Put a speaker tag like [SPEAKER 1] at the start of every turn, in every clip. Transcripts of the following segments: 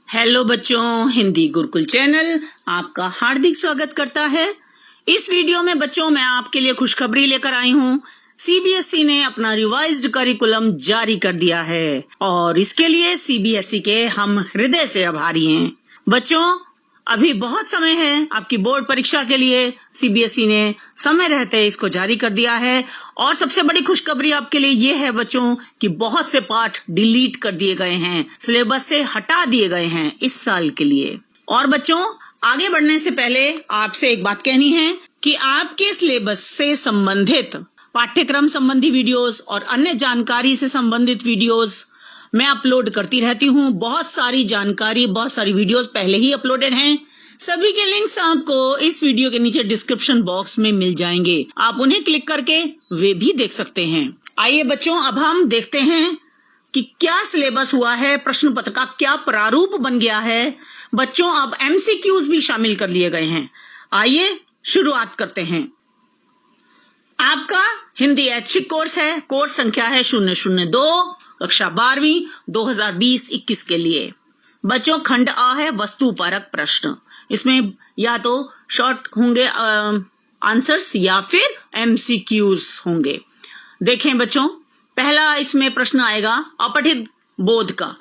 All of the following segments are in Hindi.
[SPEAKER 1] हेलो बच्चों, हिंदी गुरुकुल चैनल आपका हार्दिक स्वागत करता है। इस वीडियो में बच्चों मैं आपके लिए खुशखबरी लेकर आई हूँ। सीबीएसई ने अपना रिवाइज्ड करिकुलम जारी कर दिया है और इसके लिए सीबीएसई के हम हृदय से आभारी हैं। बच्चों, अभी बहुत समय है आपकी बोर्ड परीक्षा के लिए। सीबीएसई ने समय रहते इसको जारी कर दिया है और सबसे बड़ी खुशखबरी आपके लिए ये है बच्चों कि बहुत से पाठ डिलीट कर दिए गए हैं, सिलेबस से हटा दिए गए हैं इस साल के लिए। और बच्चों, आगे बढ़ने से पहले आपसे एक बात कहनी है कि आपके सिलेबस से संबंधित पाठ्यक्रम संबंधी वीडियोस और अन्य जानकारी से संबंधित वीडियोस मैं अपलोड करती रहती हूँ। बहुत सारी जानकारी, बहुत सारी वीडियोस पहले ही अपलोडेड हैं। सभी के लिंक्स आपको इस वीडियो के नीचे डिस्क्रिप्शन बॉक्स में मिल जाएंगे। आप उन्हें क्लिक करके वे भी देख सकते हैं। आइए बच्चों, अब हम देखते हैं कि क्या सिलेबस हुआ है, प्रश्न पत्र का क्या प्रारूप बन गया है। बच्चों, अब एमसीक्यूज भी शामिल कर लिए गए हैं। आइए शुरुआत करते हैं। आपका हिंदी ऐच्छिक कोर्स है। कोर्स संख्या है 002, कक्षा 12वीं 2020-21 के लिए। बच्चों, खंड आ है वस्तुपरक प्रश्न। इसमें या तो शॉर्ट होंगे आंसर्स या फिर एमसीक्यूज होंगे। देखें बच्चों, पहला इसमें प्रश्न आएगा अपठित बोध का,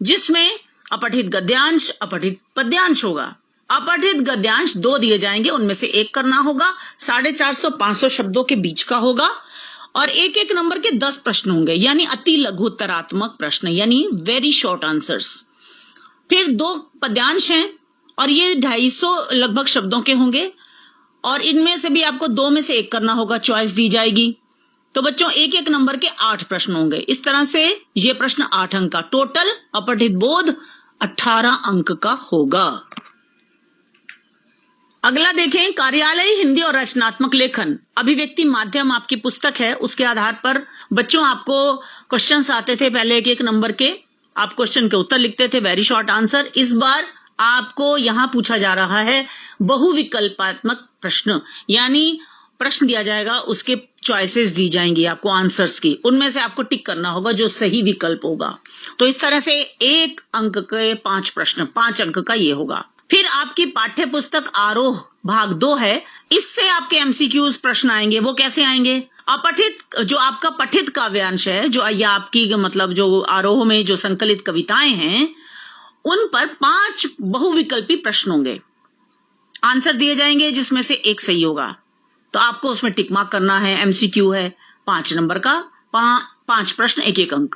[SPEAKER 1] जिसमें अपठित गद्यांश, अपठित पद्यांश होगा। अपठित गद्यांश 2 दिए जाएंगे, उनमें से एक करना होगा। 450-500 शब्दों के बीच का होगा और एक एक नंबर के 10 प्रश्न होंगे, यानी अति लघु उत्तरात्मक प्रश्न, यानी वेरी शॉर्ट आंसर्स। फिर 2 पद्यांश हैं और ये 250 लगभग शब्दों के होंगे और इनमें से भी आपको 2 में से एक करना होगा, चॉइस दी जाएगी। तो बच्चों, एक एक नंबर के 8 प्रश्न होंगे। इस तरह से ये प्रश्न 8 अंक का, टोटल अपठित बोध 18 अंक का होगा। अगला देखें, कार्यालय हिंदी और रचनात्मक लेखन अभिव्यक्ति माध्यम आपकी पुस्तक है। उसके आधार पर बच्चों आपको क्वेश्चंस आते थे पहले एक एक नंबर के, आप क्वेश्चन के उत्तर लिखते थे, वेरी शॉर्ट आंसर। इस बार आपको यहां पूछा जा रहा है बहुविकल्पात्मक प्रश्न, यानी प्रश्न दिया जाएगा, उसके चॉइसेस दी जाएंगी आपको आंसर्स की, उनमें से आपको टिक करना होगा जो सही विकल्प होगा। तो इस तरह से 1 अंक के 5 प्रश्न, 5 अंक का ये होगा। फिर आपकी पाठ्य पुस्तक आरोह भाग 2 है। इससे आपके एमसीक्यूज प्रश्न आएंगे। वो कैसे आएंगे? अपठित, जो आपका पठित काव्यांश है, जो या आपकी मतलब जो आरोह में जो संकलित कविताएं हैं, उन पर 5 बहुविकल्पी प्रश्न होंगे। आंसर दिए जाएंगे जिसमें से एक सही होगा, तो आपको उसमें टिक मार्क करना है। एमसीक्यू है 5 नंबर का, 5 प्रश्न, एक एक अंक।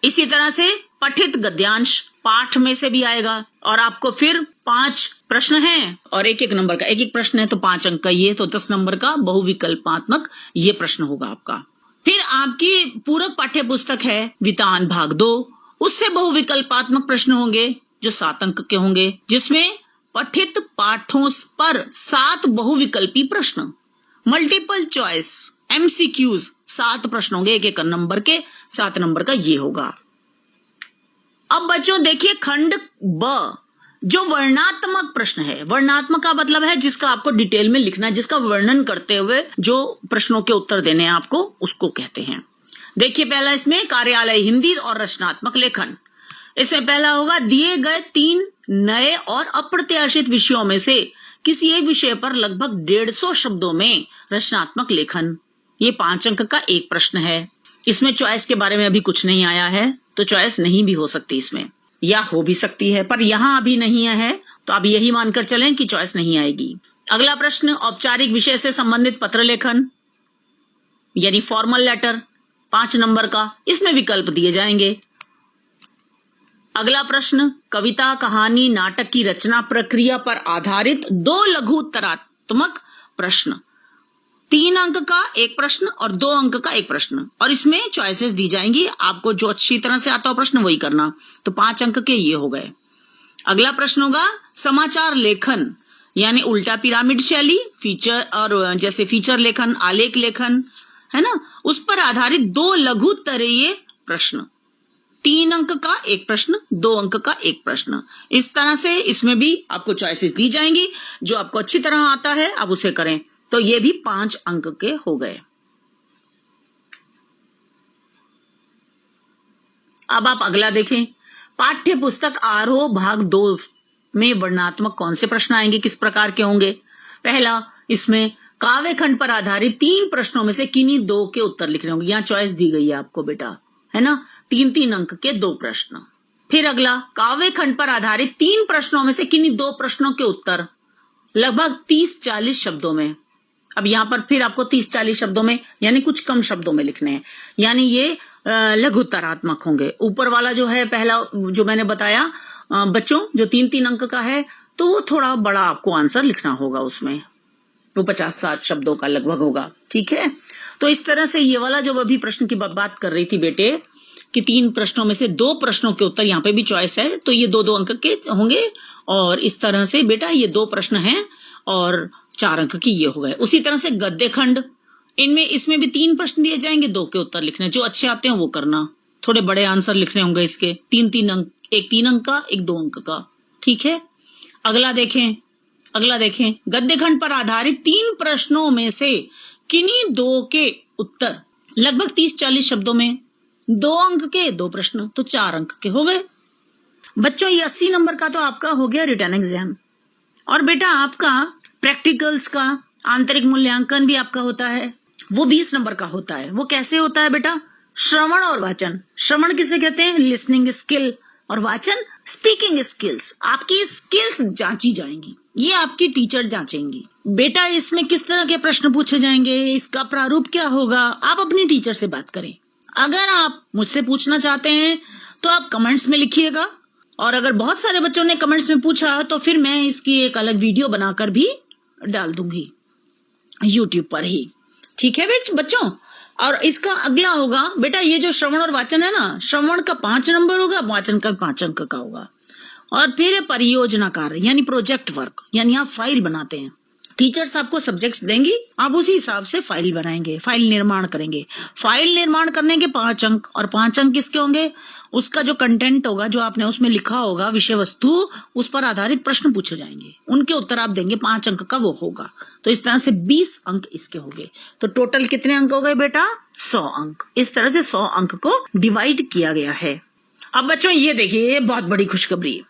[SPEAKER 1] इसी तरह से पठित गद्यांश पाठ में से भी आएगा और आपको फिर 5 प्रश्न हैं और एक एक नंबर का एक एक प्रश्न है, तो 5 अंक का ये, तो 10 नंबर का बहुविकल्पात्मक ये प्रश्न होगा आपका। फिर आपकी पूरक पाठ्य पुस्तक है वितान भाग 2, उससे बहुविकल्पात्मक प्रश्न होंगे जो 7 अंक के होंगे, जिसमें पठित पाठों पर 7 बहुविकल्पी प्रश्न, मल्टीपल चॉइस एमसीक्यूज 7 प्रश्न होंगे, एक एक नंबर के, 7 नंबर का ये होगा। अब बच्चों देखिए खंड ब, जो वर्णनात्मक प्रश्न है। वर्णनात्मक का मतलब है जिसका आपको डिटेल में लिखना है, जिसका वर्णन करते हुए जो प्रश्नों के उत्तर देने हैं आपको, उसको कहते हैं। देखिए पहला इसमें कार्यालय हिंदी और रचनात्मक लेखन। इसमें पहला होगा दिए गए 3 नए और अप्रत्याशित विषयों में से किसी एक विषय पर लगभग 150 शब्दों में रचनात्मक लेखन। ये 5 अंक का एक प्रश्न है। इसमें चॉइस के बारे में अभी कुछ नहीं आया है, तो चॉइस नहीं भी हो सकती इसमें, या हो भी सकती है, पर यहां अभी नहीं है, तो आप यही मानकर चलें कि चॉइस नहीं आएगी। अगला प्रश्न औपचारिक विषय से संबंधित पत्र लेखन, यानी फॉर्मल लेटर, 5 नंबर का। इसमें विकल्प दिए जाएंगे। अगला प्रश्न कविता, कहानी, नाटक की रचना प्रक्रिया पर आधारित 2 लघु उत्तरात्मक प्रश्न, 3 अंक का एक प्रश्न और 2 अंक का एक प्रश्न, और इसमें चॉइसेस दी जाएंगी। आपको जो अच्छी तरह से आता हो प्रश्न वही करना, तो 5 अंक के ये हो गए। अगला प्रश्न होगा समाचार लेखन, यानी उल्टा पिरामिड शैली, फीचर, और जैसे फीचर लेखन, आलेख लेखन है ना, उस पर आधारित 2 लघु उत्तरीय प्रश्न, 3 अंक का एक प्रश्न, 2 अंक का एक प्रश्न। इस तरह से इसमें भी आपको चॉइसेस दी जाएंगी। जो आपको अच्छी तरह आता है आप उसे करें, तो ये भी 5 अंक के हो गए। अब आप अगला देखें, पाठ्य पुस्तक आरोह भाग 2 में वर्णनात्मक कौन से प्रश्न आएंगे, किस प्रकार के होंगे? पहला, इसमें काव्य खंड पर आधारित 3 प्रश्नों में से किन्हीं 2 के उत्तर लिखने होंगे। यहाँ चॉइस दी गई है आपको बेटा, है ना, 3-3 अंक के 2 प्रश्न। फिर अगला, काव्य खंड पर आधारित 3 प्रश्नों में से किन्हीं 2 प्रश्नों के उत्तर लगभग 30-40 शब्दों में। अब यहाँ पर फिर आपको 30-40 शब्दों में यानी कुछ कम शब्दों में लिखने हैं, यानी ये लघुत्तरात्मक होंगे। ऊपर वाला जो है पहला जो मैंने बताया बच्चों, जो 3-3 अंक का है, तो वो थोड़ा बड़ा आपको आंसर लिखना होगा, उसमें वो 50-60 शब्दों का लगभग होगा। ठीक है, तो इस तरह से ये वाला जो अभी प्रश्न की बात कर रही थी बेटे कि 3 प्रश्नों में से 2 प्रश्नों के उत्तर, यहाँ पे भी चॉइस है, तो ये 2-2 अंक के होंगे। और इस तरह से बेटा ये 2 प्रश्न हैं और 4 अंक की ये हो गए। उसी तरह से गद्य खंड, इसमें भी 3 प्रश्न दिए जाएंगे, 2 के उत्तर लिखने, जो अच्छे आते हैं वो करना। थोड़े बड़े आंसर लिखने होंगे इसके, 3-3 अंक, एक 3 अंक का, एक 2 अंक का। ठीक है, अगला देखें, गद्य खंड पर आधारित 3 प्रश्नों में से किन्हीं 2 के उत्तर लगभग 30-40 शब्दों में, 2 अंक के 2 प्रश्न, तो 4 अंक के हो गए। बच्चों ये 80 नंबर का तो आपका हो गया रिटर्न एग्जाम। और बेटा आपका प्रैक्टिकल्स का आंतरिक मूल्यांकन भी आपका होता है, वो 20 नंबर का होता है। वो कैसे होता है बेटा? श्रवण और वाचन। श्रवण किसे कहते हैं? Listening skill. और वाचन स्पीकिंग स्किल्स। आपकी स्किल्स जांची जाएंगी, ये आपकी टीचर जांचेंगी। बेटा इसमें किस तरह के प्रश्न पूछे जाएंगे, इसका प्रारूप क्या होगा, आप अपनी टीचर से बात करें। अगर आप मुझसे पूछना चाहते हैं तो आप कमेंट्स में लिखिएगा, और अगर बहुत सारे बच्चों ने कमेंट्स में पूछा तो फिर मैं इसकी एक अलग वीडियो बनाकर भी डाल दूंगी YouTube पर ही। ठीक है बच्चों। और इसका अगला होगा बेटा, ये जो श्रवण और वाचन है ना, श्रवण का 5 नंबर होगा, वाचन का 5 अंक का होगा। और फिर परियोजना कार्य यानी प्रोजेक्ट वर्क, यानी आप फाइल बनाते हैं। टीचर्स आपको सब्जेक्ट्स देंगी, आप उसी हिसाब से फाइल बनाएंगे, फाइल निर्माण करेंगे। फाइल निर्माण करने के 5 अंक, और 5 अंक किसके होंगे? उसका जो कंटेंट होगा, जो आपने उसमें लिखा होगा विषय वस्तु, उस पर आधारित प्रश्न पूछे जाएंगे, उनके उत्तर आप देंगे, 5 अंक का वो होगा। तो इस तरह से 20 अंक इसके होंगे। तो टोटल कितने अंक हो गए बेटा? 100 अंक। इस तरह से 100 अंक को डिवाइड किया गया है। अब बच्चों ये देखिए, ये बहुत बड़ी खुशखबरी।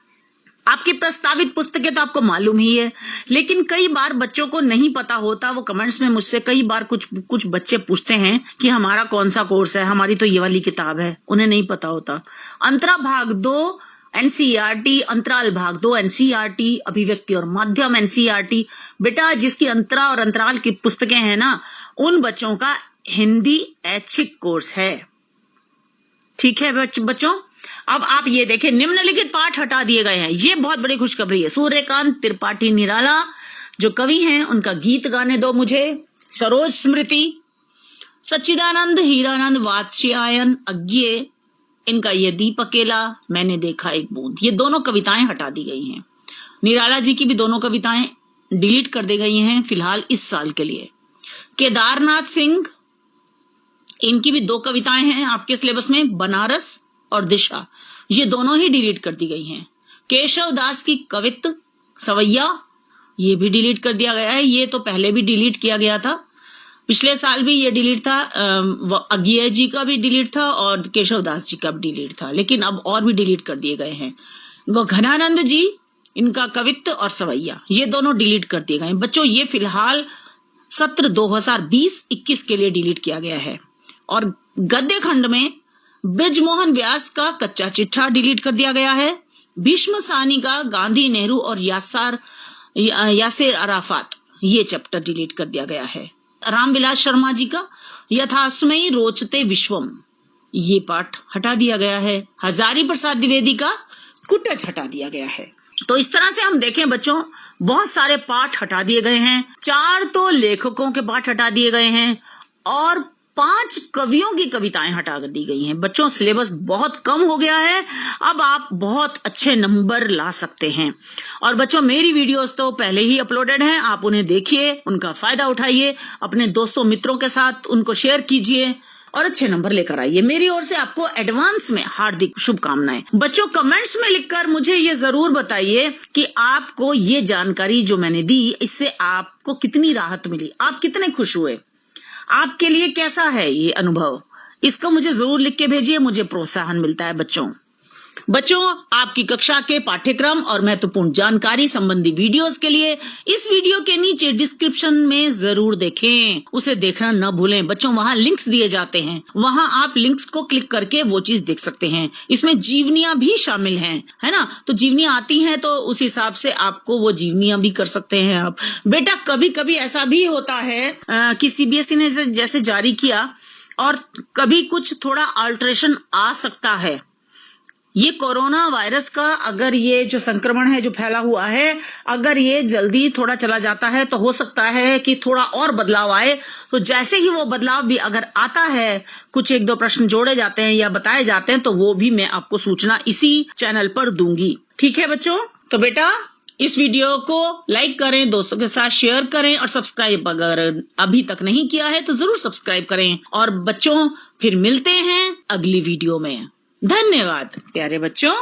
[SPEAKER 1] आपकी प्रस्तावित पुस्तकें तो आपको मालूम ही है, लेकिन कई बार बच्चों को नहीं पता होता। वो कमेंट्स में मुझसे कई बार कुछ बच्चे पूछते हैं कि हमारा कौन सा कोर्स है, हमारी तो ये वाली किताब है, उन्हें नहीं पता होता। अंतरा भाग 2 NCERT, अंतराल भाग 2 NCERT, अभिव्यक्ति और माध्यम NCERT। बेटा जिसकी अंतरा और अंतराल की पुस्तकें हैं ना, उन बच्चों का हिंदी ऐच्छिक कोर्स है। ठीक है बच्चों। अब आप ये देखें, निम्नलिखित पाठ हटा दिए गए हैं। ये बहुत बड़ी खुशखबरी है। सूर्यकांत त्रिपाठी निराला जो कवि हैं, उनका गीत गाने दो मुझे। सरोज स्मृति, सच्चिदानंद हीरानंद वात्स्यायन अज्ञे, इनका ये दीप अकेला, मैंने देखा एक बूंद, ये दोनों कविताएं हटा दी गई हैं। निराला जी की भी दोनों कविताएं डिलीट कर दी गई हैं फिलहाल इस साल के लिए। केदारनाथ सिंह, इनकी भी 2 कविताएं हैं आपके सिलेबस में, बनारस और दिशा, ये दोनों ही डिलीट कर दी गई हैं। केशव दास की कवित्त सवैया, ये भी डिलीट कर दिया गया है। ये तो पहले भी डिलीट किया गया था, पिछले साल भी ये डिलीट था। अज्ञे जी का भी डिलीट था और केशव दास जी का भी डिलीट था, लेकिन अब और भी डिलीट कर दिए गए हैं। घनानंद जी, इनका कवित्त और सवैया, ये दोनों डिलीट कर दिए गए हैं। बच्चों ये फिलहाल सत्र 2020-21 के लिए डिलीट किया गया है। और गद्य खंड में ब्रिजमोहन व्यास का कच्चा चिट्ठा डिलीट कर दिया गया है। भीष्म सानी का गांधी, नेहरू और यासिर अराफात, ये चैप्टर डिलीट कर दिया गया है। रामविलास शर्मा जी का यथास्मयी रोचते विश्वम, ये पाठ हटा दिया गया है। हजारी प्रसाद द्विवेदी का कुटच हटा दिया गया है। तो इस तरह से हम देखें बच्चों, बहुत सारे पाठ हटा दिए गए हैं। 4 तो लेखकों के पाठ हटा दिए गए हैं और 5 कवियों की कविताएं हटा दी गई हैं। बच्चों सिलेबस बहुत कम हो गया है, अब आप बहुत अच्छे नंबर ला सकते हैं। और बच्चों मेरी वीडियोस तो पहले ही अपलोडेड हैं, आप उन्हें देखिए, उनका फायदा उठाइए, अपने दोस्तों मित्रों के साथ उनको शेयर कीजिए और अच्छे नंबर लेकर आइए। मेरी ओर से आपको एडवांस में हार्दिक शुभकामनाएं। बच्चों कमेंट्स में लिखकर मुझे ये जरूर बताइए कि आपको ये जानकारी जो मैंने दी, इससे आपको कितनी राहत मिली, आप कितने खुश हुए, आपके लिए कैसा है ये अनुभव, इसको मुझे जरूर लिख के भेजिए, मुझे प्रोत्साहन मिलता है बच्चों। बच्चों, आपकी कक्षा के पाठ्यक्रम और महत्वपूर्ण जानकारी संबंधी वीडियोस के लिए इस वीडियो के नीचे डिस्क्रिप्शन में जरूर देखें। उसे देखना न भूलें। बच्चों, वहां लिंक्स दिए जाते हैं, वहां आप लिंक्स को क्लिक करके वो चीज देख सकते हैं। इसमें जीवनियां भी शामिल हैं, है ना? तो जीवनियां आती हैं तो उस हिसाब से आपको वो जीवनियां भी कर सकते हैं आप। बेटा, कभी कभी ऐसा भी होता है कि सीबीएसई ने जैसे जारी किया और कभी कुछ थोड़ा अल्टरेशन आ सकता है। ये कोरोना वायरस का अगर ये जो संक्रमण है जो फैला हुआ है, अगर ये जल्दी थोड़ा चला जाता है तो हो सकता है कि थोड़ा और बदलाव आए। तो जैसे ही वो बदलाव भी अगर आता है, कुछ एक दो प्रश्न जोड़े जाते हैं या बताए जाते हैं, तो वो भी मैं आपको सूचना इसी चैनल पर दूंगी। ठीक है बच्चों? तो बेटा, इस वीडियो को लाइक करें, दोस्तों के साथ शेयर करें और सब्सक्राइब अगर अभी तक नहीं किया है तो जरूर सब्सक्राइब करें। और बच्चों, फिर मिलते हैं अगली वीडियो में। धन्यवाद प्यारे बच्चों।